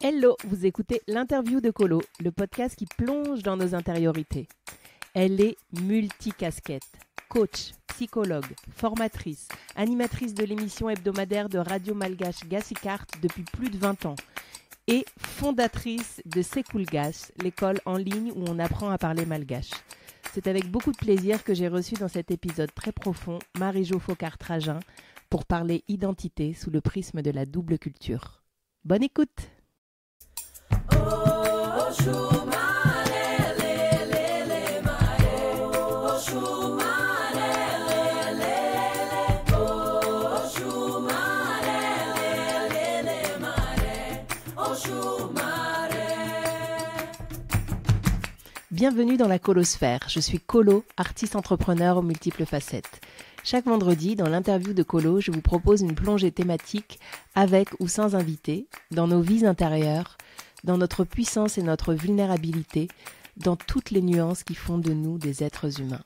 Hello, vous écoutez l'interview de Colo, le podcast qui plonge dans nos intériorités. Elle est multicasquette, coach, psychologue, formatrice, animatrice de l'émission hebdomadaire de Radio Malgache Gasicart depuis plus de 20 ans et fondatrice de Sekulgash, l'école en ligne où on apprend à parler malgache. C'est avec beaucoup de plaisir que j'ai reçu dans cet épisode très profond Marie-Jo Focart-Trajan pour parler identité sous le prisme de la double culture. Bonne écoute! Bienvenue dans la Colosphère. Je suis Colo, artiste entrepreneur aux multiples facettes. Chaque vendredi, dans l'interview de Colo, je vous propose une plongée thématique avec ou sans invité, dans nos vies intérieures, dans notre puissance et notre vulnérabilité, dans toutes les nuances qui font de nous des êtres humains.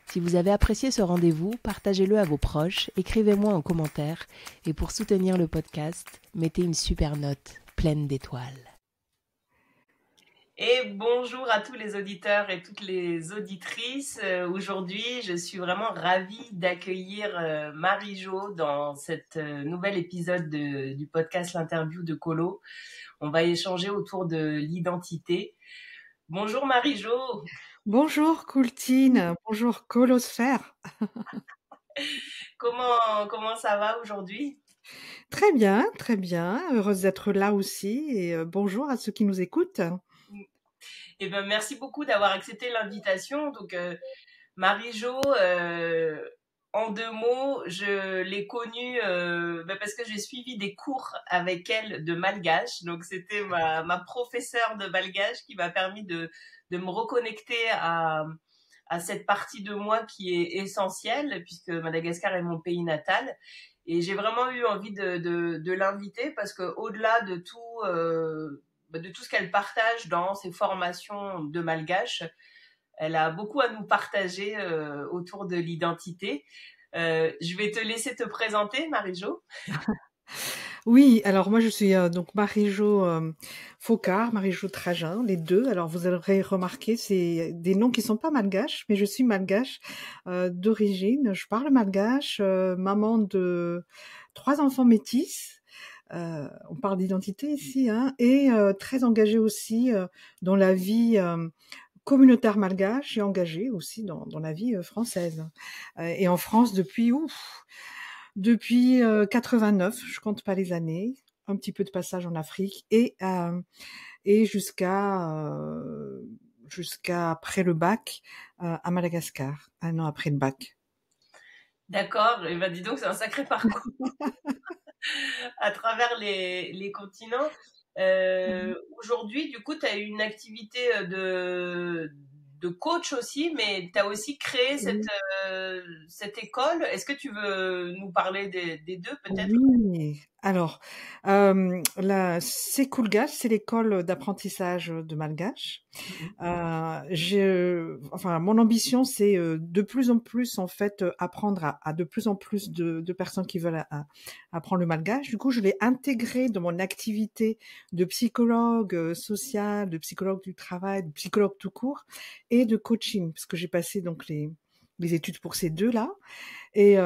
Si vous avez apprécié ce rendez-vous, partagez-le à vos proches, écrivez-moi en commentaire et pour soutenir le podcast, mettez une super note pleine d'étoiles. Et bonjour à tous les auditeurs et toutes les auditrices. Aujourd'hui, je suis vraiment ravie d'accueillir Marie-Jo dans cet nouvel épisode du podcast L'Interview de Colo. On va échanger autour de l'identité. Bonjour Marie-Jo. Bonjour Coultine, bonjour Colosphère. Comment ça va aujourd'hui ? Très bien, heureuse d'être là aussi et bonjour à ceux qui nous écoutent. Eh bien, merci beaucoup d'avoir accepté l'invitation. Donc, Marie-Jo, en 2 mots, je l'ai connue parce que j'ai suivi des cours avec elle de malgache. Donc, c'était ma professeure de malgache qui m'a permis de me reconnecter à cette partie de moi qui est essentielle, puisque Madagascar est mon pays natal. Et j'ai vraiment eu envie de l'inviter parce que au-delà de tout ce qu'elle partage dans ses formations de malgache, elle a beaucoup à nous partager autour de l'identité. Je vais te laisser te présenter, Marie-Jo. Oui, alors moi je suis donc Marie-Jo Focart, Marie-Jo Trajan, les deux. Alors vous aurez remarqué, c'est des noms qui sont pas malgaches, mais je suis malgache d'origine. Je parle malgache, maman de 3 enfants métis. On parle d'identité ici, hein, et très engagée aussi dans la vie communautaire malgache et engagée aussi dans la vie française. Et en France depuis 89, je compte pas les années, un petit peu de passage en Afrique et jusqu'à après le bac à Madagascar, 1 an après le bac. D'accord, et ben dis donc c'est un sacré parcours à travers les continents. Aujourd'hui, du coup, tu as eu une activité de coach aussi, mais tu as aussi créé cette école. Est-ce que tu veux nous parler des deux peut-être ? Oui, alors, la Sekulgash, c'est l'école d'apprentissage de malgache. Mon ambition, c'est de plus en plus, en fait, apprendre à de plus en plus de personnes qui veulent apprendre le malgache. Du coup, je l'ai intégré dans mon activité de psychologue social, de psychologue du travail, de psychologue tout court et de coaching, parce que j'ai passé donc les études pour ces deux-là. Et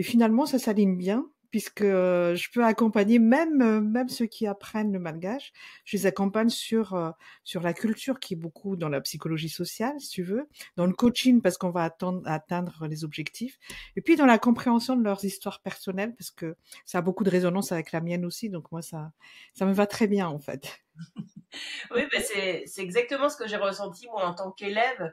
finalement, ça s'aligne bien, puisque je peux accompagner même ceux qui apprennent le malgache. Je les accompagne sur la culture, qui est beaucoup dans la psychologie sociale, si tu veux, dans le coaching, parce qu'on va atteindre les objectifs, et puis dans la compréhension de leurs histoires personnelles, parce que ça a beaucoup de résonance avec la mienne aussi, donc moi, ça me va très bien, en fait. Oui, c'est exactement ce que j'ai ressenti moi en tant qu'élève.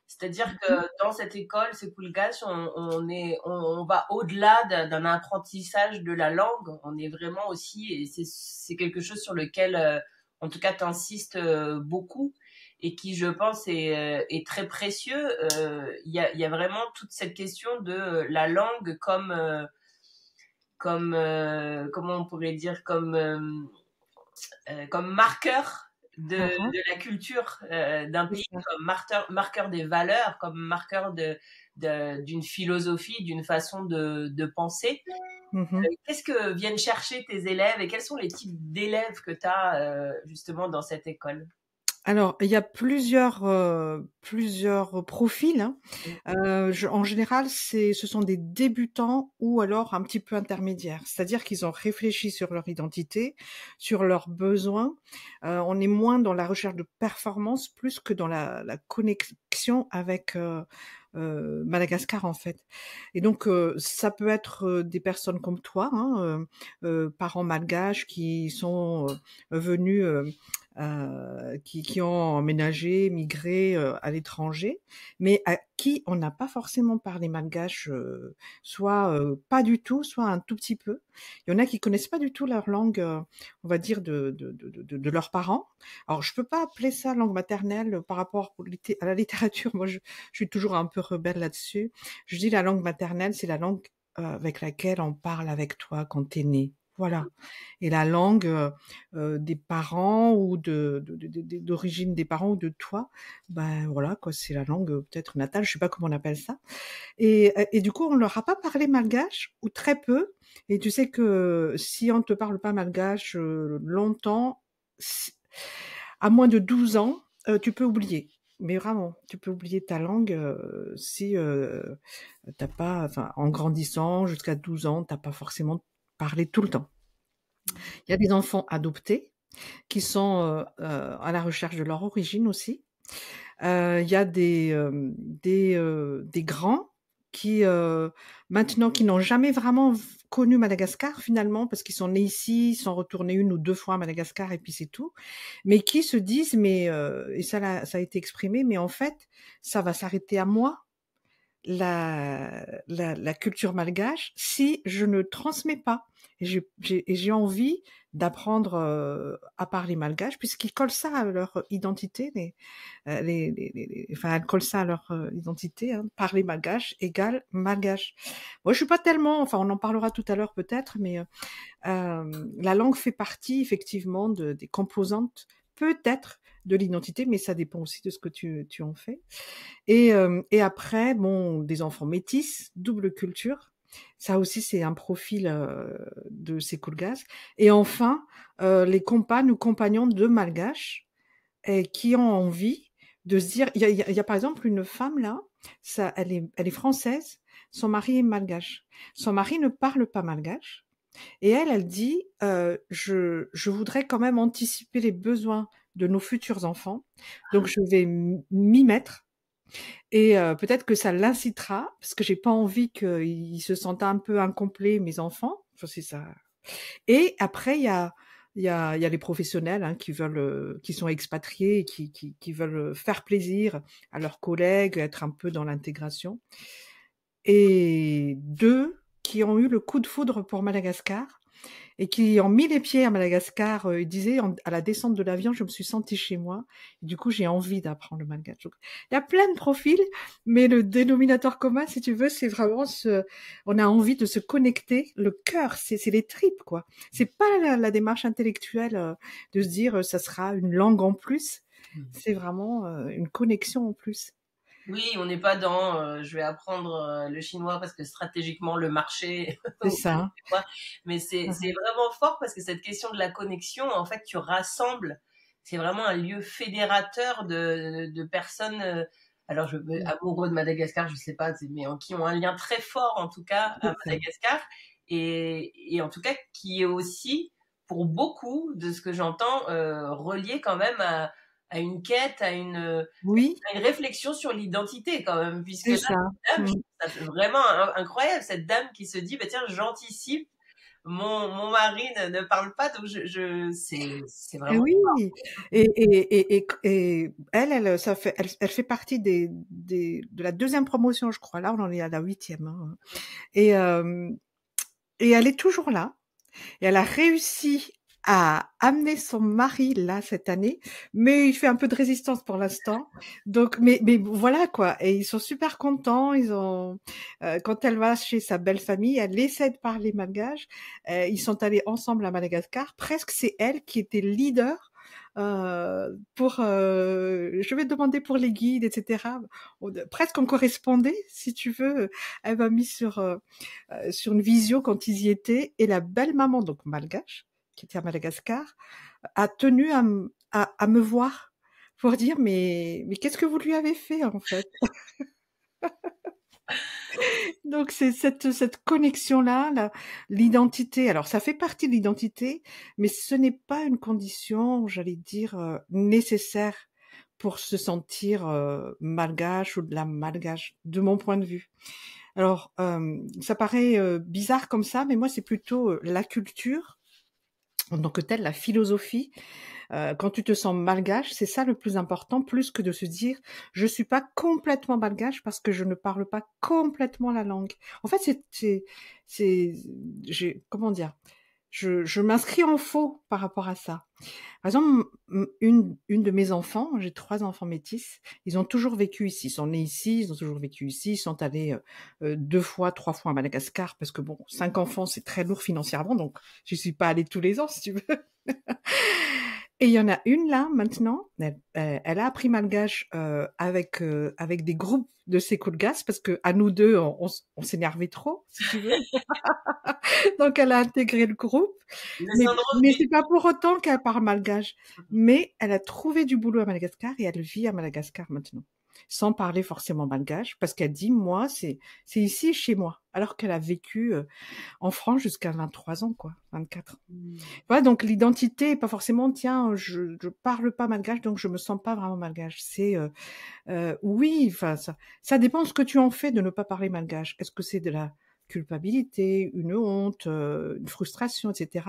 C'est-à-dire que dans cette école, Sekulgash, on va au-delà d'un apprentissage de la langue. On est vraiment aussi, et c'est quelque chose sur lequel, en tout cas, tu insistes beaucoup et qui, je pense, est très précieux. Il y a vraiment toute cette question de la langue comment on pourrait dire, comme marqueur Hein, hein, de la culture d'un c'est pays ça. comme marqueur des valeurs, comme marqueur d'une philosophie, d'une façon de penser. Mmh. Qu'est-ce que viennent chercher tes élèves et quels sont les types d'élèves que tu as justement dans cette école? Alors, il y a plusieurs profils, hein. Je en général, ce sont des débutants ou alors un petit peu intermédiaires. C'est-à-dire qu'ils ont réfléchi sur leur identité, sur leurs besoins. On est moins dans la recherche de performance, plus que dans la connexion avec, Madagascar, en fait. Et donc, ça peut être, des personnes comme toi, hein, parents malgaches qui sont, venus, qui ont emménagé, migré, à l'étranger, mais à qui on n'a pas forcément parlé malgache, soit, pas du tout, soit un tout petit peu. Il y en a qui connaissent pas du tout leur langue, on va dire de leurs parents. Alors je peux pas appeler ça langue maternelle par rapport à la littérature. Moi, je suis toujours un peu rebelle là-dessus. Je dis la langue maternelle, c'est la langue, avec laquelle on parle avec toi quand tu es né. Voilà. Et la langue, des parents ou d'origine des parents ou de toi, ben voilà quoi, c'est la langue, peut-être natale, je sais pas comment on appelle ça. Et du coup, on leur a pas parlé malgache ou très peu. Et tu sais que si on te parle pas malgache, longtemps, si à moins de 12 ans, tu peux oublier. Mais vraiment, tu peux oublier ta langue, si, tu pas enfin, en grandissant jusqu'à 12 ans, t'as pas forcément parlé tout le temps. Il y a des enfants adoptés qui sont, à la recherche de leur origine aussi. Il y a des grands qui, maintenant qui n'ont jamais vraiment connu Madagascar finalement, parce qu'ils sont nés ici, ils sont retournés 1 ou 2 fois à Madagascar et puis c'est tout. Mais qui se disent: «Mais» et ça a été exprimé: «Mais en fait, ça va s'arrêter à moi, la culture malgache, si je ne transmets pas. Et j'ai envie d'apprendre, à parler malgache puisqu'ils collent ça à leur identité, enfin, elles collent ça à leur, identité, hein. Parler malgache égale malgache. Moi, je suis pas tellement enfin, on en parlera tout à l'heure peut-être, mais, la langue fait partie effectivement des composantes, peut-être, de l'identité, mais ça dépend aussi de ce que tu en fais. Et après, bon, des enfants métis, double culture. Ça aussi, c'est un profil, de ces Koulgas. Et enfin, les compagnes ou compagnons de malgaches et qui ont envie de se dire il y a par exemple une femme là, ça elle est française, son mari est malgache. Son mari ne parle pas malgache et elle dit, «Je voudrais quand même anticiper les besoins de nos futurs enfants, donc je vais m'y mettre et peut-être que ça l'incitera, parce que j'ai pas envie qu'ils se sentent un peu incomplets, mes enfants. Enfin, c'est ça. Et après, il y a les professionnels hein, qui sont expatriés et qui veulent faire plaisir à leurs collègues, être un peu dans l'intégration. Et deux qui ont eu le coup de foudre pour Madagascar et qui ont mis les pieds à Madagascar, ils disaient à la descente de l'avion, je me suis sentie chez moi. Et du coup, j'ai envie d'apprendre le malgache. Donc, il y a plein de profils, mais le dénominateur commun, si tu veux, c'est vraiment on a envie de se connecter. Le cœur, c'est les tripes, quoi. C'est pas la démarche intellectuelle de se dire, ça sera une langue en plus. C'est vraiment une connexion en plus. Oui, on n'est pas dans je vais apprendre le chinois parce que stratégiquement le marché, C'est ça. Hein. mais c'est vraiment fort parce que cette question de la connexion, en fait, tu rassembles, c'est vraiment un lieu fédérateur de personnes. Alors, amoureux de Madagascar, je sais pas, mais qui ont un lien très fort en tout cas à C'est ça. Madagascar et en tout cas qui est aussi pour beaucoup de ce que j'entends relié quand même à une quête, Oui, une réflexion sur l'identité quand même, puisque c'est là, ça. cette dame, je Mm. trouve ça vraiment incroyable, cette dame qui se dit, bah tiens, j'anticipe, mon mari ne parle pas, donc c'est Et vraiment oui, et elle, elle fait partie de la deuxième promotion, je crois. Là, on en est à la huitième. Hein. Et, euh, et elle est toujours là. Et elle a réussi à amener son mari là cette année, mais il fait un peu de résistance pour l'instant. Donc, mais voilà quoi. Et ils sont super contents. Quand elle va chez sa belle famille, elle essaie de parler malgache. Ils sont allés ensemble à Madagascar. Presque c'est elle qui était leader je vais demander pour les guides, etc. Presque on correspondait, si tu veux. Elle m'a mis sur une visio quand ils y étaient, et la belle maman, donc malgache, qui était à Madagascar, a tenu à me voir pour dire mais qu'est-ce que vous lui avez fait en fait? Donc c'est cette connexion-là, l'identité. Alors ça fait partie de l'identité, mais ce n'est pas une condition, j'allais dire, nécessaire pour se sentir malgache ou de la malgache, de mon point de vue. Alors ça paraît bizarre comme ça, mais moi c'est plutôt la culture en tant que telle, la philosophie. Quand tu te sens malgache, c'est ça le plus important, plus que de se dire je suis pas complètement malgache parce que je ne parle pas complètement la langue. En fait, comment dire, je m'inscris en faux par rapport à ça. Par exemple, une de mes enfants, j'ai 3 enfants métis, ils ont toujours vécu ici. Ils sont nés ici, ils ont toujours vécu ici. Ils sont allés 2 fois, 3 fois à Madagascar parce que bon, 5 enfants, c'est très lourd financièrement, donc je suis pas allée tous les ans, si tu veux. Et il y en a une là maintenant, elle a appris malgache avec des groupes de Sekulgas parce que à nous deux on s'énervait trop, si tu veux. Donc elle a intégré le groupe, Le mais syndrome mais du... c'est pas pour autant qu'elle parle malgache. Mais elle a trouvé du boulot à Madagascar et elle vit à Madagascar maintenant, sans parler forcément malgache, parce qu'elle dit moi c'est ici chez moi, alors qu'elle a vécu en France jusqu'à 23 ans quoi, 24. Ouais, donc l'identité est pas forcément tiens, je parle pas malgache donc je me sens pas vraiment malgache. C'est oui, enfin ça dépend ce que tu en fais de ne pas parler malgache. Est-ce que c'est de la culpabilité, une honte, une frustration, etc.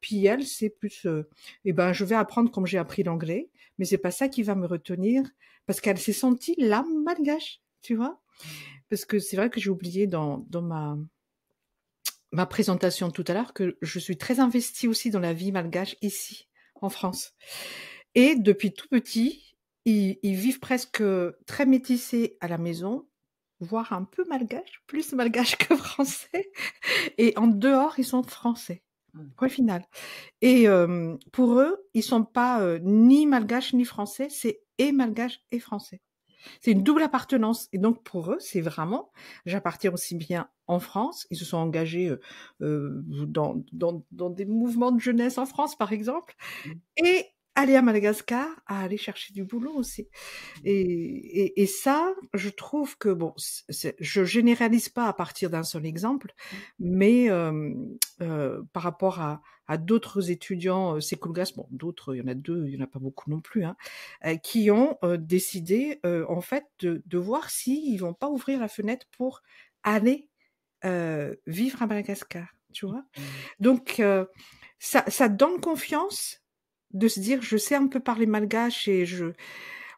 Puis elle, c'est plus eh ben je vais apprendre comme j'ai appris l'anglais, mais c'est pas ça qui va me retenir parce qu'elle s'est sentie l'âme malgache, tu vois? Parce que c'est vrai que j'ai oublié dans ma présentation tout à l'heure que je suis très investie aussi dans la vie malgache ici, en France. Et depuis tout petit, ils vivent presque très métissés à la maison, voire un peu malgache, plus malgache que français. Et en dehors, ils sont français. Point final. Et pour eux, ils sont pas ni malgaches ni français, c'est et malgache et français. C'est une double appartenance. Et donc, pour eux, c'est vraiment, j'appartiens aussi bien en France. Ils se sont engagés dans des mouvements de jeunesse en France, par exemple, et aller à Madagascar, à aller chercher du boulot aussi. Et ça, je trouve que, bon, je généralise pas à partir d'un seul exemple, mais par rapport à d'autres étudiants, Sekoulgas, bon, d'autres, il y en a 2, il y en a pas beaucoup non plus, hein, qui ont décidé, en fait, de voir s'ils vont pas ouvrir la fenêtre pour aller vivre à Madagascar, tu vois. Donc, ça donne confiance de se dire, je sais un peu parler malgache et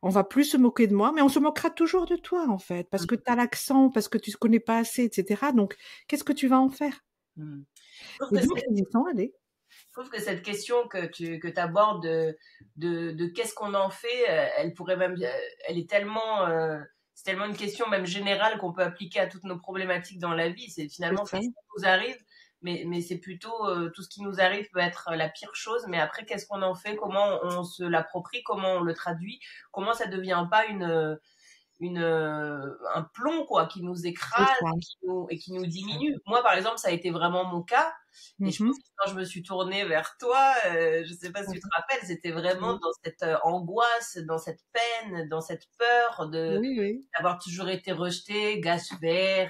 on va plus se moquer de moi, mais on se moquera toujours de toi, en fait, parce que tu as l'accent, parce que tu ne connais pas assez, etc. Donc, qu'est-ce que tu vas en faire? Et donc, ils y sont allés. Je trouve que cette question que tu abordes de qu'est-ce qu'on en fait, elle pourrait même, elle est tellement, c'est tellement une question même générale qu'on peut appliquer à toutes nos problématiques dans la vie. C'est finalement C'est ça. qu'est-ce qui nous arrive, mais c'est plutôt tout ce qui nous arrive peut être la pire chose. Mais après, qu'est-ce qu'on en fait, comment on se l'approprie, comment on le traduit, comment ça devient pas un plomb quoi qui nous C'est écrase ça. et qui nous C'est ça. diminue. Moi par exemple ça a été vraiment mon cas et je pense Mhm. que quand je me suis tournée vers toi, je sais pas si tu te Mhm. rappelles, c'était vraiment Oui, dans cette angoisse, dans cette peine, dans cette peur de oui, oui. d'avoir toujours été rejetée, Gasper,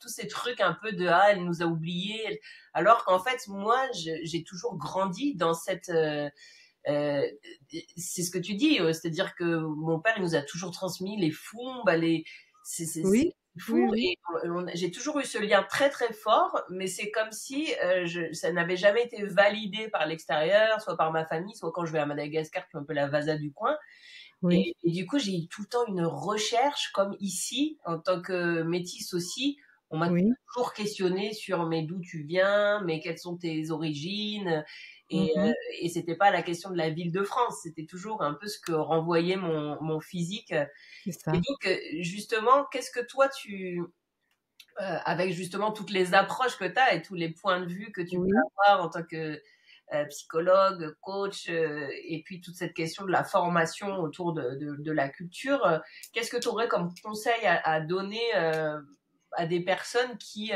tous ces trucs un peu de elle nous a oubliés, alors qu'en fait moi j'ai toujours grandi dans cette euh, c'est ce que tu dis, c'est-à-dire que mon père il nous a toujours transmis les foumbes, c'est Oui, oui, fou oui. et j'ai toujours eu ce lien très très fort, mais c'est comme si ça n'avait jamais été validé par l'extérieur, soit par ma famille, soit quand je vais à Madagascar, qui est un peu la Vasa du coin. Oui, Et du coup, j'ai eu tout le temps une recherche, comme ici, en tant que métisse aussi. On m'a oui. toujours questionné sur mais d'où tu viens, mais quelles sont tes origines. Mhm. Et c'était pas la question de la ville de France, c'était toujours un peu ce que renvoyait mon physique. C'est Et ça. donc, justement, qu'est-ce que toi, avec justement toutes les approches que tu as et tous les points de vue que tu peux Oui. avoir en tant que psychologue, coach, et puis toute cette question de la formation autour de la culture. Qu'est-ce que tu aurais comme conseil à donner à des personnes qui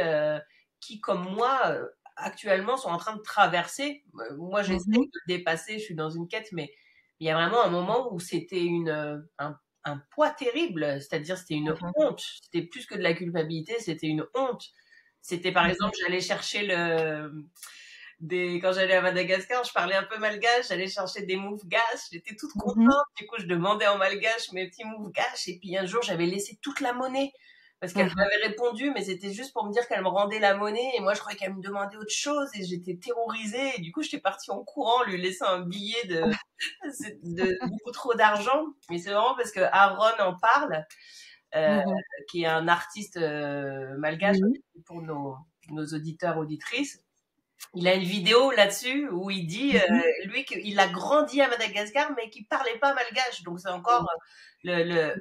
comme moi, actuellement, sont en train de traverser? Moi, j'essaie de Mhm. le dépasser, je suis dans une quête, mais il y a vraiment un moment où c'était un poids terrible, c'est-à-dire c'était une Mhm. honte, c'était plus que de la culpabilité, c'était une honte. C'était par Mhm. exemple, j'allais chercher quand j'allais à Madagascar, je parlais un peu malgache, j'allais chercher des moufgaches, j'étais toute Mhm. contente, du coup je demandais en malgache mes petits moufgaches, et puis un jour j'avais laissé toute la monnaie, parce qu'elle Mhm. m'avait répondu, mais c'était juste pour me dire qu'elle me rendait la monnaie, et moi je croyais qu'elle me demandait autre chose, et j'étais terrorisée, et du coup j'étais partie en courant, lui laissant un billet de beaucoup trop d'argent, mais c'est vraiment parce que Aaron en parle, euh, Mhm. qui est un artiste malgache Oui. pour nos auditeurs, auditrices. Il a une vidéo là-dessus où il dit, Mhm. lui, qu'il a grandi à Madagascar, mais qu'il parlait pas malgache. Donc c'est encore, Oui,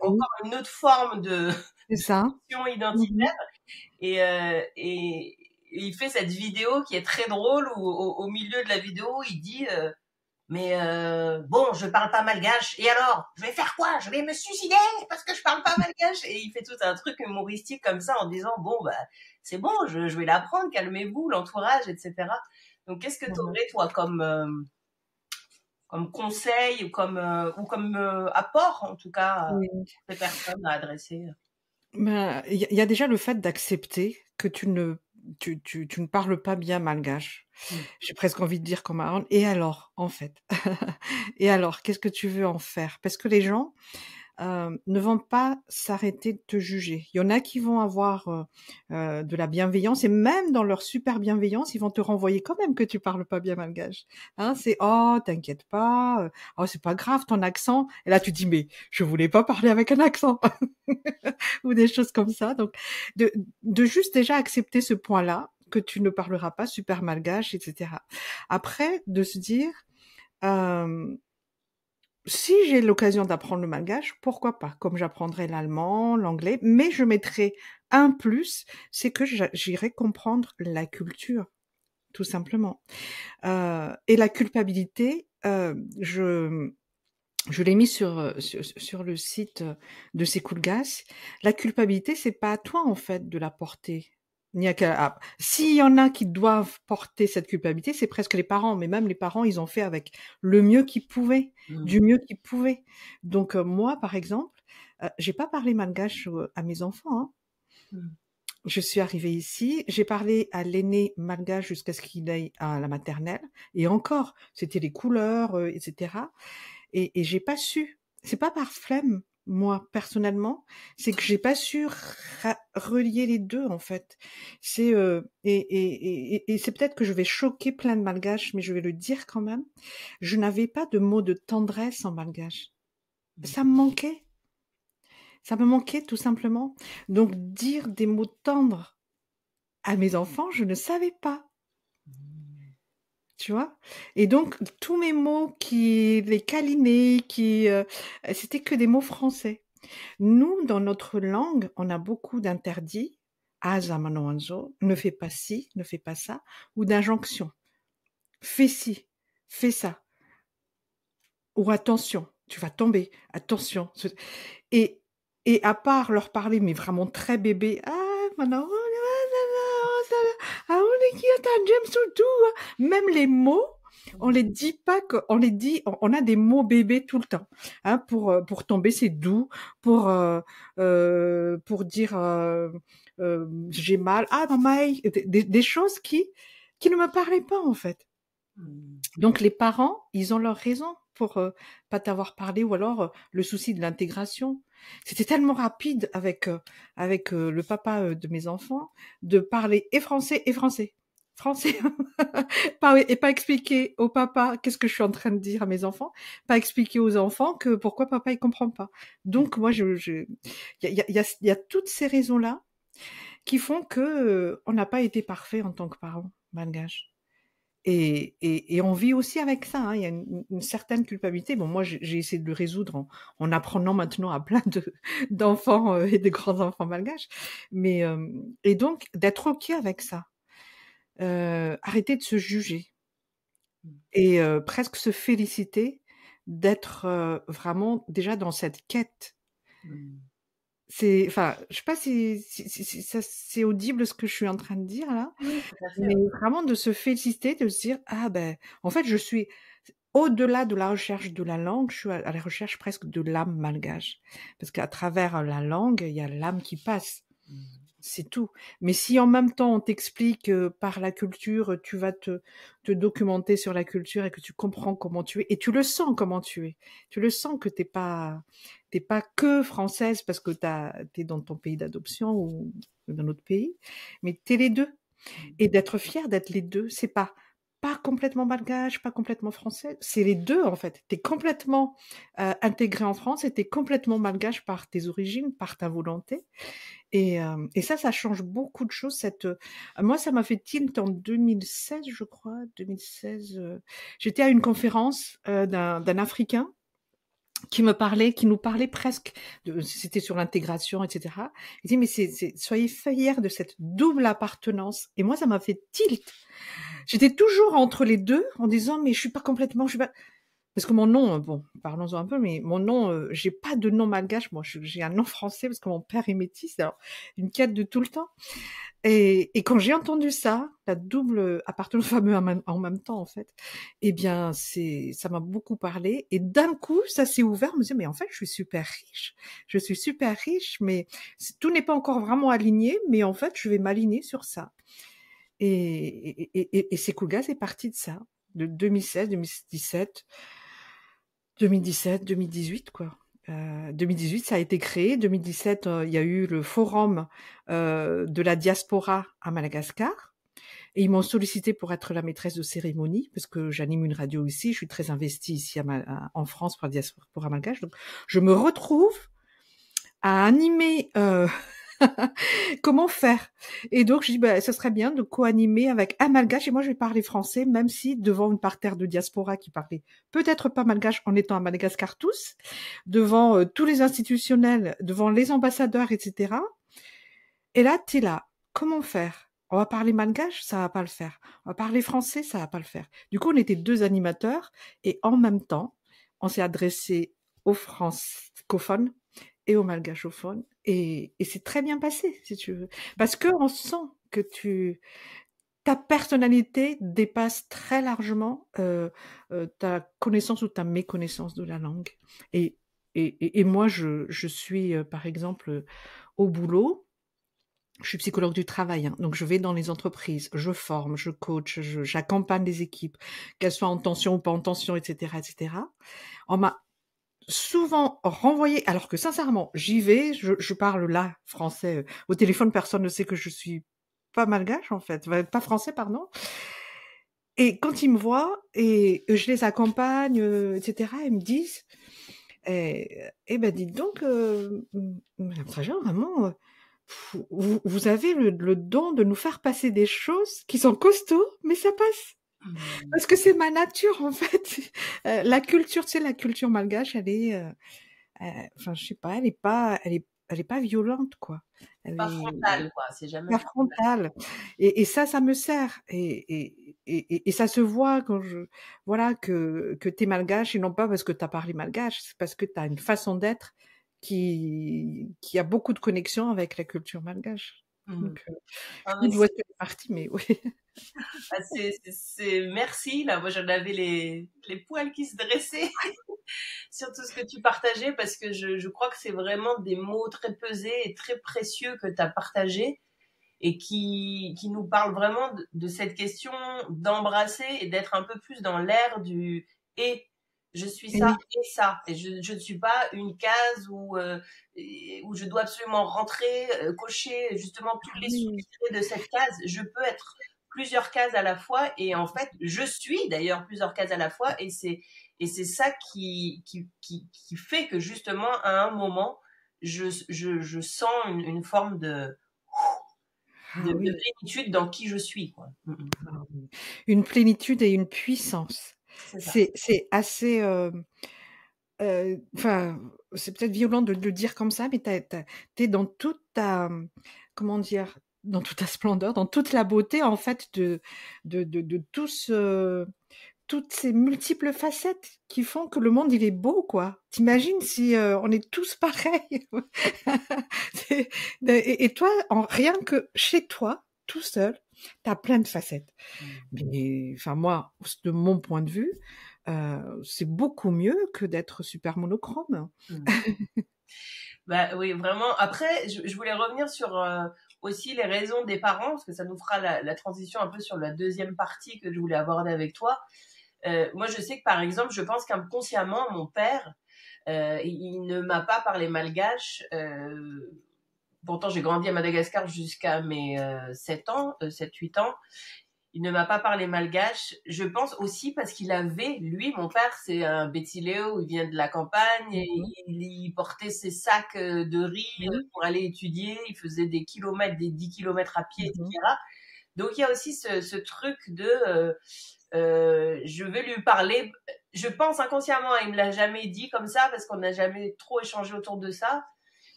encore une autre forme de c'est ça. fiction identitaire. Mhm. Et il fait cette vidéo qui est très drôle où au milieu de la vidéo, il dit, mais bon, je parle pas malgache. Et alors, je vais faire quoi? Je vais me suicider parce que je parle pas malgache. Et il fait tout un truc humoristique comme ça en disant, bon, bah, c'est bon, je vais l'apprendre, calmez-vous, l'entourage, etc. Donc, qu'est-ce que tu Mhm. aurais, toi, comme conseil ou comme apport, en tout cas, Oui. pour ces personnes à adresser? Ben, il y a déjà le fait d'accepter que tu ne parles pas bien malgache. Mm. J'ai presque envie de dire comme Aaron. Et alors, en fait? Et alors, qu'est-ce que tu veux en faire? Parce que les gens, ne vont pas s'arrêter de te juger. Il y en a qui vont avoir, de la bienveillance et même dans leur super bienveillance, ils vont te renvoyer quand même que tu parles pas bien malgache. Hein, c'est: «Oh, t'inquiète pas, oh, c'est pas grave ton accent» et là tu dis: «Mais je voulais pas parler avec un accent» ou des choses comme ça. Donc de juste déjà accepter ce point-là, que tu ne parleras pas super malgache et cetera. Après, de se dire, hem si j'ai l'occasion d'apprendre le malgache, pourquoi pas? Comme j'apprendrai l'allemand, l'anglais, mais je mettrai un plus, c'est que j'irai comprendre la culture, tout simplement. Et la culpabilité, je l'ai mis sur le site de Secoolgas. La culpabilité, c'est pas à toi, en fait, de la porter. Ni à s'il y en a qui doivent porter cette culpabilité, c'est presque les parents. Mais même les parents, ils ont fait avec le mieux qu'ils pouvaient, Mm. du mieux qu'ils pouvaient. Donc, moi, par exemple, j'ai pas parlé malgache à mes enfants, hein. Mm. Je suis arrivée ici, j'ai parlé à l'aîné malgache jusqu'à ce qu'il aille à la maternelle. Et encore, c'était les couleurs, etc. Et j'ai pas su. C'est pas par flemme, moi, personnellement, c'est que j'ai pas su relier les deux, en fait. C'est et c'est peut-être que je vais choquer plein de malgaches, mais je vais le dire quand même. Je n'avais pas de mots de tendresse en malgache. Ça me manquait. Ça me manquait tout simplement. Donc dire des mots tendres à mes enfants, je ne savais pas. Tu vois? Et donc tous mes mots qui les câliner, c'était que des mots français. Nous, dans notre langue, on a beaucoup d'interdits. Asa manoanzo, ne fais pas ci, ne fais pas ça, ou d'injonctions. Fais ci, fais ça, ou attention, tu vas tomber, attention. Et, et à part leur parler, mais vraiment très bébé, même les mots, on les dit pas que, on les dit, on a des mots bébés tout le temps. Hein, pour tomber, c'est doux. Pour dire, j'ai mal. Ah, maman, des choses qui ne me parlaient pas, en fait. Mm. Donc, les parents, ils ont leur raison pour pas t'avoir parlé, ou alors le souci de l'intégration. C'était tellement rapide avec le papa de mes enfants de parler et français et français. Français. Et pas expliquer au papa qu'est-ce que je suis en train de dire à mes enfants, pas expliquer aux enfants que pourquoi papa il comprend pas. Donc moi il y a toutes ces raisons-là qui font que on n'a pas été parfait en tant que parents malgaches. Et on vit aussi avec ça, hein. Il y a une certaine culpabilité. Bon, moi, j'ai essayé de le résoudre en apprenant maintenant à plein d'enfants et de grands-enfants malgaches. Mais, et donc, d'être OK avec ça. Arrêter de se juger. et presque se féliciter d'être vraiment déjà dans cette quête. Mm. Enfin, je sais pas si ça c'est audible ce que je suis en train de dire là, Oui, tout à fait. mais vraiment de se féliciter, de se dire ah ben en fait je suis au-delà de la recherche de la langue, je suis à la recherche presque de l'âme malgache, parce qu'à travers la langue il y a l'âme qui passe. Mm. C'est tout. Mais si en même temps on t'explique par la culture, tu vas te documenter sur la culture et que tu comprends comment tu es, et tu le sens comment tu es. Tu le sens que t'es pas que française parce que t'es dans ton pays d'adoption ou dans autre pays, mais t'es les deux. Et d'être fier d'être les deux, c'est pas complètement malgache, pas complètement français, c'est les deux en fait. T'es complètement intégré en France et t'es complètement malgache par tes origines, par ta volonté. Et ça change beaucoup de choses. Moi, ça m'a fait tilt en 2016, je crois. 2016, j'étais à une conférence d'un Africain qui nous parlait presque, c'était sur l'intégration, etc. Il dit, mais soyez fiers de cette double appartenance. Et moi, ça m'a fait tilt. J'étais toujours entre les deux en disant, mais je suis pas, parce que mon nom, bon, parlons-en un peu, mais mon nom, j'ai pas de nom malgache. Moi, j'ai un nom français parce que mon père est métis. Alors, une quête de tout le temps. Et quand j'ai entendu ça, la double appartenance fameux en même temps, en fait, eh bien, ça m'a beaucoup parlé. Et d'un coup, ça s'est ouvert. Je me disais, mais en fait, je suis super riche. Je suis super riche, mais tout n'est pas encore vraiment aligné. Mais en fait, je vais m'aligner sur ça. Et c'est Kuga, c'est parti de ça, de 2016, 2017. 2017, 2018, quoi. 2018, ça a été créé. 2017, il y a eu le forum de la diaspora à Madagascar. Et ils m'ont sollicité pour être la maîtresse de cérémonie, parce que j'anime une radio ici. Je suis très investie ici en France pour la diaspora malgache. Donc, je me retrouve à animer comment faire. Et donc, je dis, bah, ça serait bien de co-animer avec un malgache. Et moi, je vais parler français, même si devant une parterre de diaspora qui parlait peut-être pas malgache en étant à Madagascar tous, devant tous les institutionnels, devant les ambassadeurs, etc. Et là, t'es là. Comment faire? On va parler malgache, ça va pas le faire. On va parler français, ça va pas le faire. Du coup, on était deux animateurs et en même temps, on s'est adressé aux francophones et aux malgachophones et c'est très bien passé, si tu veux. Parce que on sent que ta personnalité dépasse très largement ta connaissance ou ta méconnaissance de la langue. Et, et moi, je suis, par exemple, au boulot, je suis psychologue du travail, hein, donc je vais dans les entreprises, je forme, je coach, j'accompagne les équipes, qu'elles soient en tension ou pas en tension, etc., etc. On m'a souvent renvoyé, alors que sincèrement, j'y vais, je parle là français. Au téléphone, personne ne sait que je suis pas malgache en fait, pas français, pardon. Et quand ils me voient et je les accompagne, etc., ils me disent, eh ben dites donc, Madame Trajan, vraiment, vous avez le don de nous faire passer des choses qui sont costauds, mais ça passe. Mm. Parce que c'est ma nature en fait. La culture, tu sais, la culture malgache, elle est, enfin, je sais pas, elle est pas violente, quoi. Elle Pas est frontal, quoi. C'est jamais pas frontal. frontale. Et ça me sert. Et ça se voit quand voilà, que t'es malgache et non pas parce que t'as parlé malgache, c'est parce que t'as une façon d'être qui a beaucoup de connexion avec la culture malgache. Mm. Donc, je Ah, sais mais plus d'où est-ce qu'elle est partie, mais oui. merci, là. Moi, j'en avais les poils qui se dressaient sur tout ce que tu partageais parce que je crois que c'est vraiment des mots très pesés et très précieux que tu as partagés et qui nous parlent vraiment de cette question d'embrasser et d'être un peu plus dans l'air du et je suis Et ça oui, et ça. Et je ne suis pas une case où je dois absolument rentrer, cocher justement tous les oui, sous-titrés de cette case. Je peux être plusieurs cases à la fois et en fait, je suis d'ailleurs plusieurs cases à la fois et c'est ça qui fait que justement à un moment, je sens une forme ah de oui, plénitude dans qui je suis, quoi. ah oui. Une plénitude et une puissance. C'est ça. C'est assez, enfin, c'est peut-être violent de le dire comme ça, mais t'es dans toute ta, comment dire? Dans toute ta splendeur, dans toute la beauté en fait de tout ce toutes ces multiples facettes qui font que le monde, il est beau, quoi. T'imagines si on est tous pareils. C'est- et toi, rien que chez toi, tout seul, t'as plein de facettes. Mais enfin moi, de mon point de vue, c'est beaucoup mieux que d'être super monochrome. Mm. Bah oui, vraiment. Après, je voulais revenir sur aussi les raisons des parents, parce que ça nous fera la transition un peu sur la deuxième partie que je voulais aborder avec toi. Moi, je sais que par exemple, je pense qu'inconsciemment, mon père, il ne m'a pas parlé malgache. Pourtant, j'ai grandi à Madagascar jusqu'à mes 7 ans, 7-8 ans. Il ne m'a pas parlé malgache. Je pense aussi parce qu'il avait, lui, mon père, c'est un Bétiléo, il vient de la campagne, et Mhm. il portait ses sacs de riz Oui. pour aller étudier, il faisait des kilomètres, des 10 kilomètres à pied, Mhm. etc. Donc il y a aussi ce truc de je vais lui parler, je pense inconsciemment, il me l'a jamais dit comme ça parce qu'on n'a jamais trop échangé autour de ça,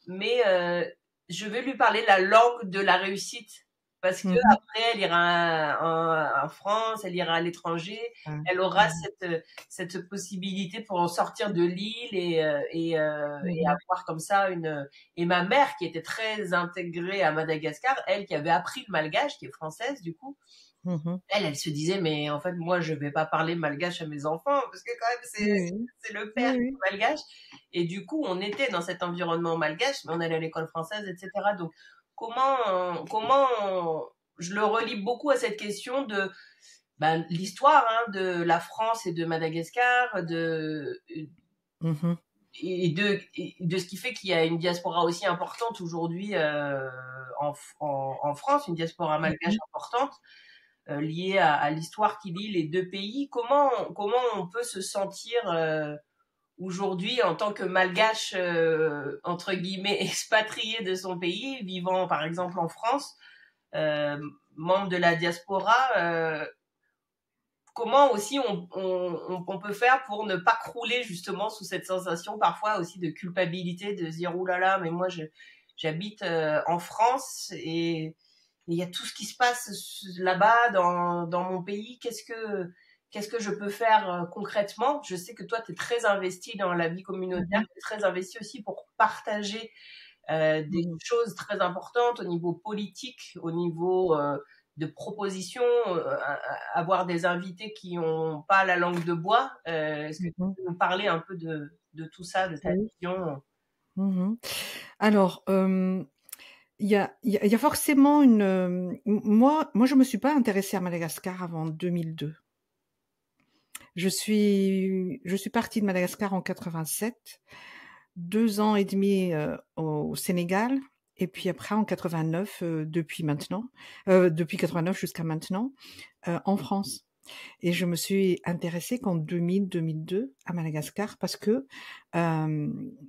mais je vais lui parler la langue de la réussite parce que Mhm. après elle ira en France, elle ira à l'étranger, Ah, elle aura mhm. cette possibilité pour en sortir de l'île et Mhm. avoir comme ça une. Et ma mère qui était très intégrée à Madagascar, elle qui avait appris le malgache, qui est française du coup, Mhm. elle se disait, mais en fait, moi, je vais pas parler malgache à mes enfants, parce que quand même, Oui, c'est le oui, père qui oui. est malgache. Et du coup, on était dans cet environnement malgache, mais on allait à l'école française, etc. Donc, je le relie beaucoup à cette question de, ben, l'histoire, hein, de la France et de Madagascar, Mhm. et de ce qui fait qu'il y a une diaspora aussi importante aujourd'hui, en France, une diaspora malgache Mhm. importante lié à l'histoire qui lie les deux pays. Comment on peut se sentir aujourd'hui en tant que malgache, entre guillemets, expatrié de son pays, vivant par exemple en France, euh, membre de la diaspora, comment aussi on peut faire pour ne pas crouler justement sous cette sensation parfois aussi de culpabilité, de se dire, oulala, là là, mais moi j'habite en France et il y a tout ce qui se passe là-bas dans mon pays. Qu'est-ce que je peux faire concrètement? Je sais que toi, tu es très investi dans la vie communautaire, Mhm. tu es très investi aussi pour partager des Mhm. choses très importantes au niveau politique, au niveau de propositions, avoir des invités qui n'ont pas la langue de bois. Est-ce que tu Mhm. peux nous parler un peu de tout ça, de ta Oui. vision? Mhm. Alors, il y a forcément une. Moi, je me suis pas intéressée à Madagascar avant 2002. Je suis partie de Madagascar en 87, 2 ans et demi au Sénégal, et puis après en 89, depuis 89 jusqu'à maintenant, en France. Et je me suis intéressée qu'en 2000-2002 à Madagascar parce que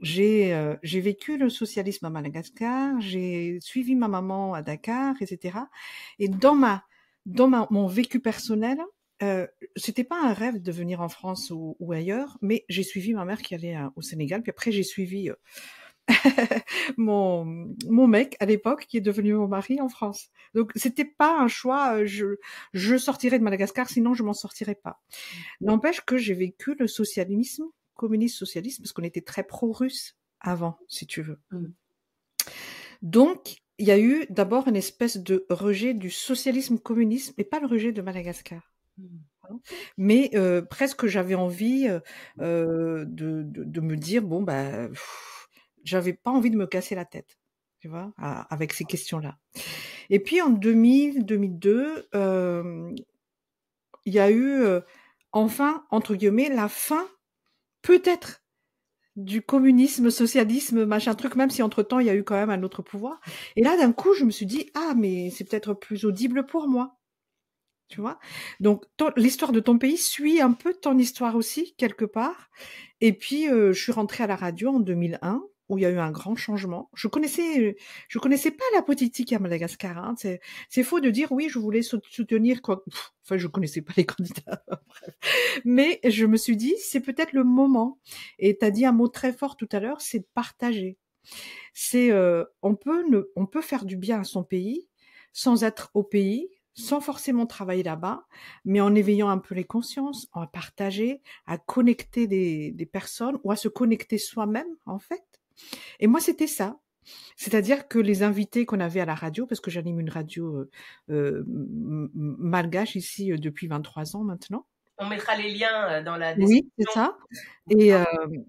j'ai vécu le socialisme à Madagascar, j'ai suivi ma maman à Dakar, etc. Et mon vécu personnel, euh, c'était pas un rêve de venir en France ou ailleurs, mais j'ai suivi ma mère qui allait au Sénégal, puis après j'ai suivi mon mec à l'époque qui est devenu mon mari en France. Donc c'était pas un choix. Je sortirais de Madagascar, sinon je m'en sortirais pas. N'empêche que j'ai vécu le socialisme, communiste socialiste, parce qu'on était très pro-russe avant, si tu veux. Mm. Donc il y a eu d'abord une espèce de rejet du socialisme communisme, et pas le rejet de Madagascar. Mm. Mais presque j'avais envie de me dire bon bah j'avais pas envie de me casser la tête, tu vois, avec ces questions-là. Et puis en 2000-2002, il y a eu enfin entre guillemets la fin peut-être du communisme, socialisme, machin truc, même si entre-temps il y a eu quand même un autre pouvoir. Et là d'un coup je me suis dit ah mais c'est peut-être plus audible pour moi. Tu vois? Donc l'histoire de ton pays suit un peu ton histoire aussi, quelque part. Et puis, je suis rentrée à la radio en 2001, où il y a eu un grand changement. Je connaissais pas la politique à Madagascar, hein. C'est faux de dire: «Oui, je voulais soutenir quoi». Enfin, je connaissais pas les candidats, bref. Mais je me suis dit: «C'est peut-être le moment». Et tu as dit un mot très fort tout à l'heure, c'est de partager. On peut faire du bien à son pays sans être au pays, sans forcément travailler là-bas, mais en éveillant un peu les consciences, à partager, à connecter des personnes ou à se connecter soi-même, en fait. Et moi, c'était ça. C'est-à-dire que les invités qu'on avait à la radio, parce que j'anime une radio malgache ici depuis 23 ans maintenant. On mettra les liens dans la Oui, c'est description. ça.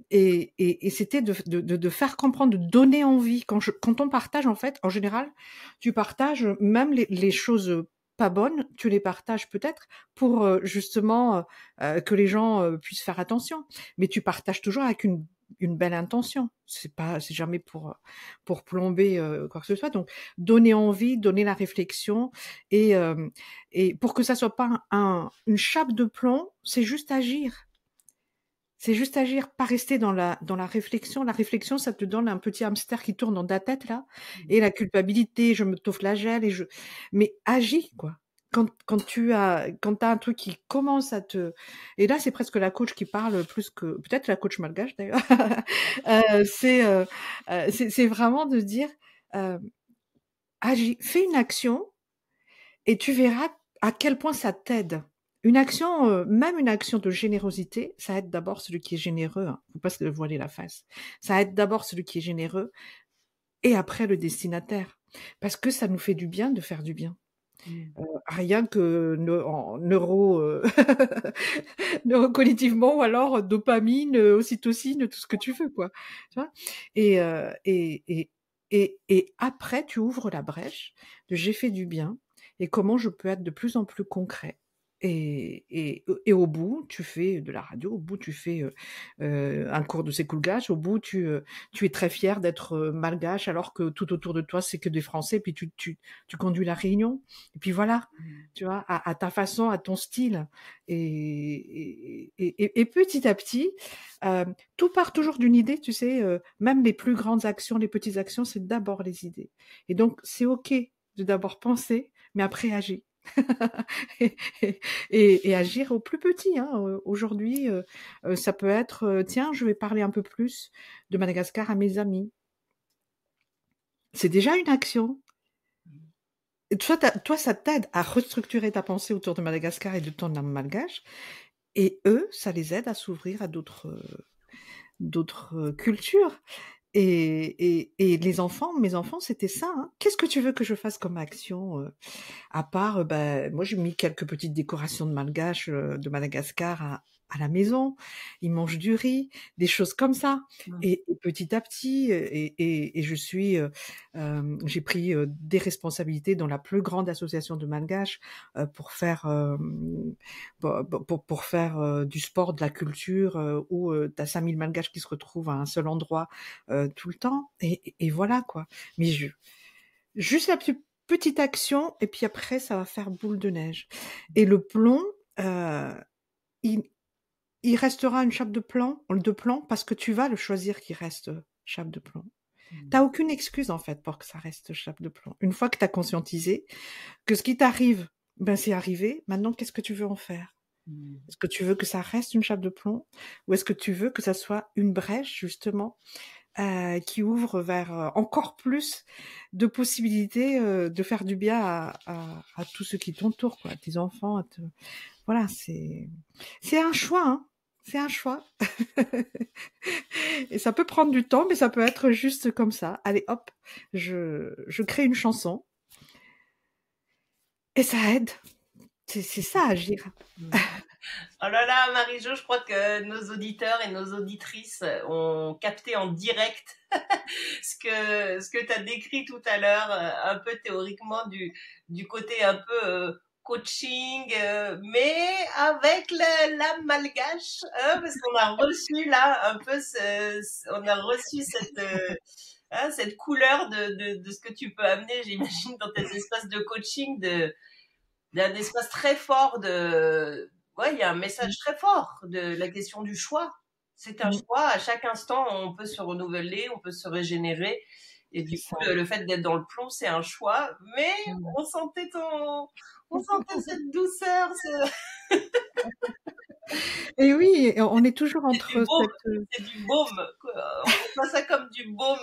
Et, et c'était de faire comprendre, de donner envie. Quand on partage, en fait, en général, tu partages même les choses pas bonnes, tu les partages peut-être pour justement que les gens puissent faire attention. Mais tu partages toujours avec une belle intention. C'est jamais pour plomber quoi que ce soit. Donc, donner envie, donner la réflexion et pour que ça soit pas une chape de plomb, c'est juste agir. C'est juste agir, pas rester dans la réflexion. La réflexion, ça te donne un petit hamster qui tourne dans ta tête, là. Et la culpabilité, je m'autoflagelle mais agis, quoi. Quand t'as un truc qui commence à te, et là, c'est presque la coach qui parle plus que, peut-être la coach malgache, d'ailleurs. C'est vraiment de dire, euh, agis, fais une action et tu verras à quel point ça t'aide. Une action, même une action de générosité, ça aide d'abord celui qui est généreux. Hein. Faut pas se voiler la face. Ça aide d'abord celui qui est généreux et après le destinataire. Parce que ça nous fait du bien de faire du bien. Rien que neurocognitivement ou alors dopamine, ocytocine, tout ce que tu veux, quoi. Tu vois et après, tu ouvres la brèche de j'ai fait du bien et comment je peux être de plus en plus concret. Et au bout, tu fais de la radio, au bout, tu fais un cours de sécoulgage, au bout, tu es très fier d'être malgache alors que tout autour de toi, c'est que des Français, puis tu conduis la réunion. Et puis voilà, tu vois, à ta façon, à ton style. Et petit à petit, tout part toujours d'une idée, tu sais, même les plus grandes actions, les petites actions, c'est d'abord les idées. Et donc, c'est OK de d'abord penser, mais après agir. et, et agir au plus petit. Hein. Aujourd'hui, ça peut être, tiens, je vais parler un peu plus de Madagascar à mes amis. C'est déjà une action. Et toi, ça t'aide à restructurer ta pensée autour de Madagascar et de ton âme malgache. Et eux, ça les aide à s'ouvrir à d'autres cultures. Et les enfants, mes enfants, c'était ça. Hein. Qu'est-ce que tu veux que je fasse comme action à part, moi j'ai mis quelques petites décorations de malgache, de Madagascar à la maison. Ils mangent du riz, des choses comme ça. Et petit à petit, et je suis, j'ai pris des responsabilités dans la plus grande association de malgaches pour faire, pour faire du sport, de la culture, où tu as 5000 malgaches qui se retrouvent à un seul endroit tout le temps. Et voilà quoi. Mais juste la petite action, et puis après, ça va faire boule de neige. Et le plomb, il, il restera une chape de plomb parce que tu vas le choisir qu'il reste chape de plomb. T'as aucune excuse, en fait, pour que ça reste chape de plomb. Une fois que t'as conscientisé que ce qui t'arrive, c'est arrivé, maintenant, qu'est-ce que tu veux en faire? Est-ce que tu veux que ça reste une chape de plomb? Ou est-ce que tu veux que ça soit une brèche, justement, qui ouvre vers encore plus de possibilités de faire du bien à tous ceux qui t'entourent, quoi, à tes enfants. Voilà, c'est un choix, hein. C'est un choix. Et ça peut prendre du temps, mais ça peut être juste comme ça. Allez, hop, je crée une chanson. Et ça aide. C'est ça, agir. Oh là là, Marie-Jo, je crois que nos auditeurs et nos auditrices ont capté en direct ce que tu as décrit tout à l'heure, un peu théoriquement du côté un peu coaching, mais avec l'âme malgache, hein, parce qu'on a reçu là un peu on a reçu cette couleur de ce que tu peux amener, j'imagine, dans tes espaces de coaching, d'un espace très fort ouais, il y a un message très fort de la question du choix. C'est un choix. À chaque instant, on peut se renouveler, on peut se régénérer. Et du coup, le fait d'être dans le plomb, c'est un choix. Mais on sentait cette douceur. Et oui, on est toujours C'est du entre baume, cette, c'est du baume, quoi. On voit ça comme du baume,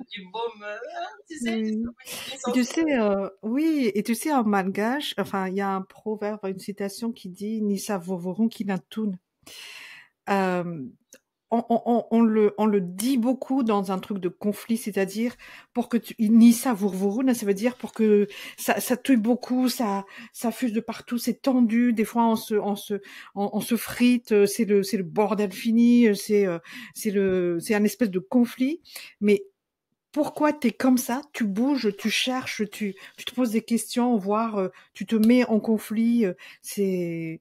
tu sais, oui. comme une Et tu essence. sais, oui, et tu sais, en malgache, enfin, il y a un proverbe, une citation qui dit Nisa vovorun kinatun. Euh, on le dit beaucoup dans un truc de conflit, c'est-à-dire pour que tu, Nisa vourvourouna, ça veut dire pour que ça tue beaucoup, ça fuse de partout, c'est tendu, des fois on se frite, c'est le bordel fini, c'est un espèce de conflit, mais pourquoi t'es comme ça? Tu bouges, tu cherches, tu te poses des questions, voire tu te mets en conflit. C'est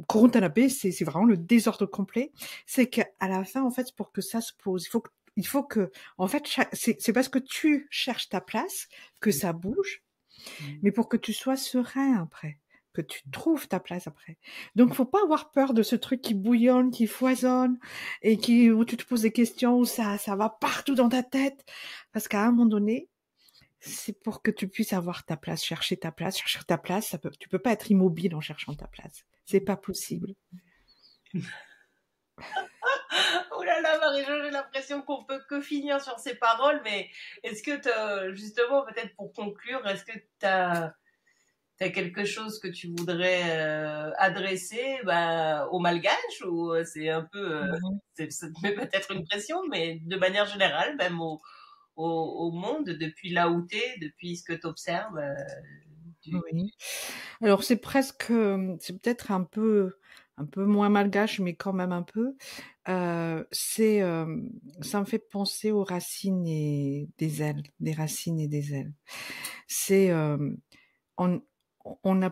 Corontanapé, c'est vraiment le désordre complet. C'est qu'à la fin, en fait, pour que ça se pose, il faut que, en fait, c'est parce que tu cherches ta place que ça bouge, mais pour que tu sois serein après, que tu trouves ta place après. Donc, faut pas avoir peur de ce truc qui bouillonne, qui foisonne, et où tu te poses des questions, où ça va partout dans ta tête. Parce qu'à un moment donné, c'est pour que tu puisses avoir ta place, chercher ta place, tu peux pas être immobile en cherchant ta place. C'est pas possible. Oh là là, Marie-Jo, j'ai l'impression qu'on peut que finir sur ces paroles, mais est-ce que justement, peut-être pour conclure, est-ce que t'as quelque chose que tu voudrais adresser aux Malgaches ou c'est un peu, Mhm. ça te met peut-être une pression, mais de manière générale, même au monde, depuis là où t'es, depuis ce que t'observes, tu... Oui. Alors c'est peut-être un peu moins malgache, mais quand même un peu. Ça me fait penser aux racines et des ailes, des racines et des ailes. C'est, on, on a,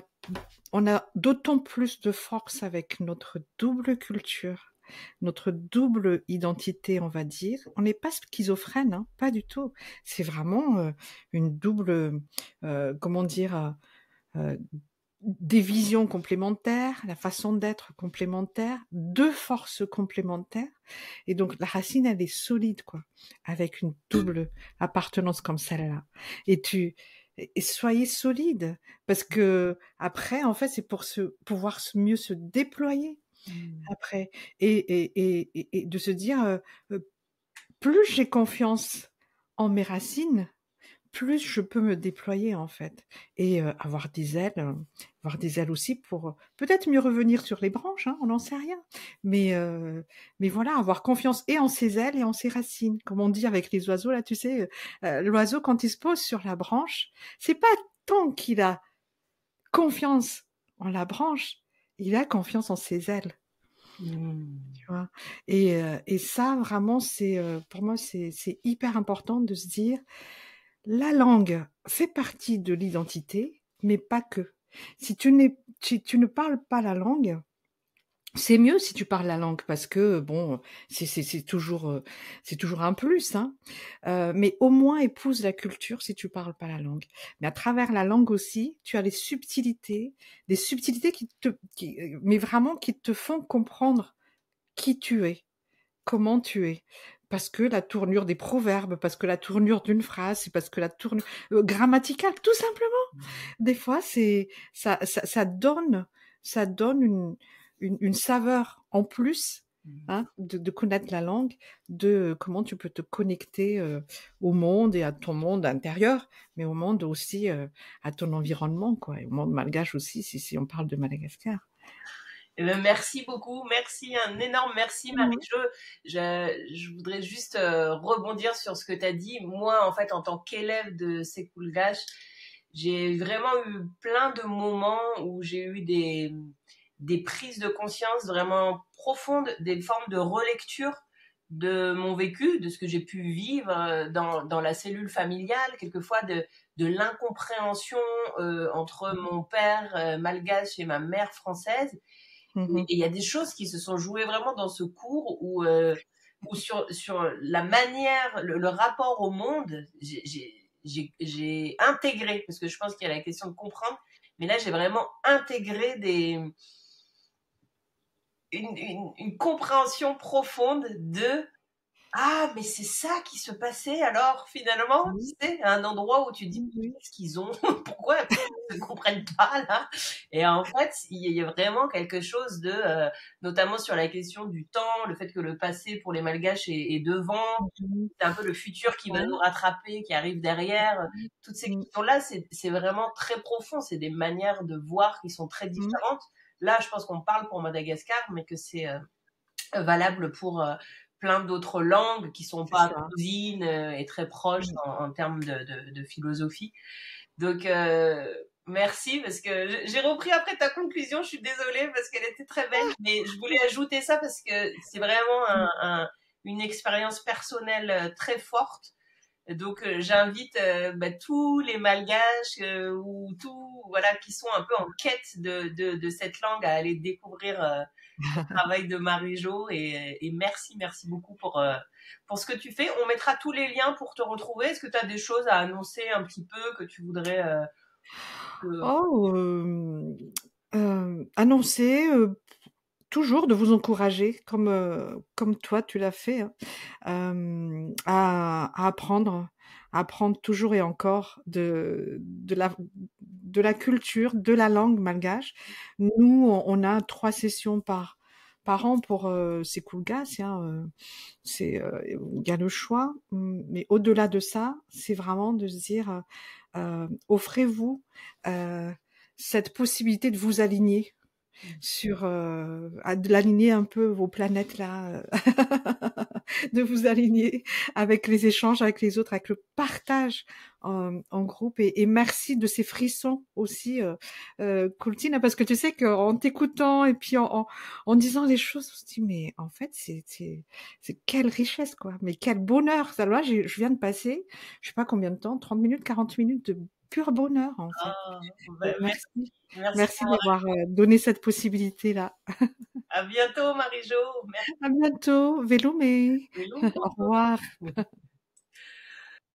on a d'autant plus de force avec notre double culture, notre double identité, on va dire. On n'est pas schizophrène, hein, pas du tout. C'est vraiment une double, comment dire, euh, des visions complémentaires, la façon d'être complémentaire, deux forces complémentaires. Et donc, la racine, elle est solide, quoi, avec une double appartenance comme celle-là. Et soyez solide, parce que après, en fait, c'est pour pouvoir mieux se déployer après. Et de se dire, plus j'ai confiance en mes racines, plus je peux me déployer en fait et avoir des ailes aussi pour peut-être mieux revenir sur les branches, hein, on n'en sait rien. Mais voilà, avoir confiance et en ses ailes et en ses racines, comme on dit avec les oiseaux là, tu sais, l'oiseau quand il se pose sur la branche, c'est pas tant qu'il a confiance en la branche, il a confiance en ses ailes. Tu vois. Et ça vraiment c'est pour moi c'est hyper important de se dire la langue fait partie de l'identité, mais pas que. Si tu ne parles pas la langue, c'est mieux si tu parles la langue parce que bon, c'est toujours un plus, hein. Mais au moins épouse la culture si tu parles pas la langue. Mais à travers la langue aussi, tu as des subtilités mais vraiment qui te font comprendre qui tu es, comment tu es. Parce que la tournure des proverbes, parce que la tournure d'une phrase, c'est parce que la tournure grammaticale, tout simplement. Des fois, ça donne une saveur en plus, hein, de connaître la langue, de comment tu peux te connecter au monde et à ton monde intérieur, mais au monde aussi, à ton environnement, quoi, et au monde malgache aussi, si on parle de Madagascar. Eh ben, merci beaucoup, merci, un énorme merci Mhm. Marie-Jo. Je voudrais juste rebondir sur ce que tu as dit. Moi, en fait, en tant qu'élève de Sekoulgache, j'ai vraiment eu plein de moments où j'ai eu des prises de conscience vraiment profondes, des formes de relecture de mon vécu, de ce que j'ai pu vivre dans la cellule familiale, quelquefois de l'incompréhension entre mon père malgache et ma mère française. Et Mhm. il y a des choses qui se sont jouées vraiment dans ce cours où sur la manière, le rapport au monde, j'ai intégré, parce que je pense qu'il y a la question de comprendre, mais là j'ai vraiment intégré une compréhension profonde de Ah, mais c'est ça qui se passait alors finalement, tu Oui, sais, à un endroit où tu dis: oui, oui. «Qu'est-ce qu'ils ont? Pourquoi ils ne comprennent pas là?» Et en fait, il y a vraiment quelque chose de, notamment sur la question du temps, le fait que le passé pour les Malgaches est devant, Mmh. c'est un peu le futur qui va Ça. nous rattraper, qui arrive derrière. Toutes ces Mmh. questions-là, c'est vraiment très profond, c'est des manières de voir qui sont très Mmh. différentes. Là, je pense qu'on parle pour Madagascar, mais que c'est, valable pour plein d'autres langues qui sont C'est pas ça. cousines et très proches Mmh. en termes de philosophie. Donc, merci parce que j'ai repris après ta conclusion. Je suis désolée parce qu'elle était très belle, mais je voulais ajouter ça parce que c'est vraiment Mmh. une expérience personnelle très forte. Donc, j'invite tous les Malgaches ou tout voilà qui sont un peu en quête de cette langue à aller découvrir travail de Marie-Jo et merci beaucoup pour ce que tu fais. On mettra tous les liens pour te retrouver. Est-ce que tu as des choses à annoncer un petit peu que tu voudrais que... Oh, annoncer, toujours de vous encourager comme toi tu l'as fait, hein, à apprendre toujours et encore de la culture, de la langue malgache. Nous, on a 3 sessions par an pour, ces Kulgas, hein, il y a le choix, mais au-delà de ça, c'est vraiment de se dire, offrez-vous, heu, cette possibilité de vous aligner de l'aligner un peu vos planètes là, de vous aligner avec les échanges avec les autres, avec le partage en groupe et merci de ces frissons aussi, Coultine, parce que tu sais qu'en t'écoutant et puis en disant les choses, on se dit mais en fait c'est quelle richesse quoi, mais quel bonheur. Ça là, je viens de passer, je sais pas combien de temps, 30 minutes, 40 minutes de pur bonheur en fait. Ah, Donc merci, merci. merci Merci pour... d'avoir donné cette possibilité-là. À bientôt Marie-Jo. Merci. À bientôt, Velume. Hello. Au revoir.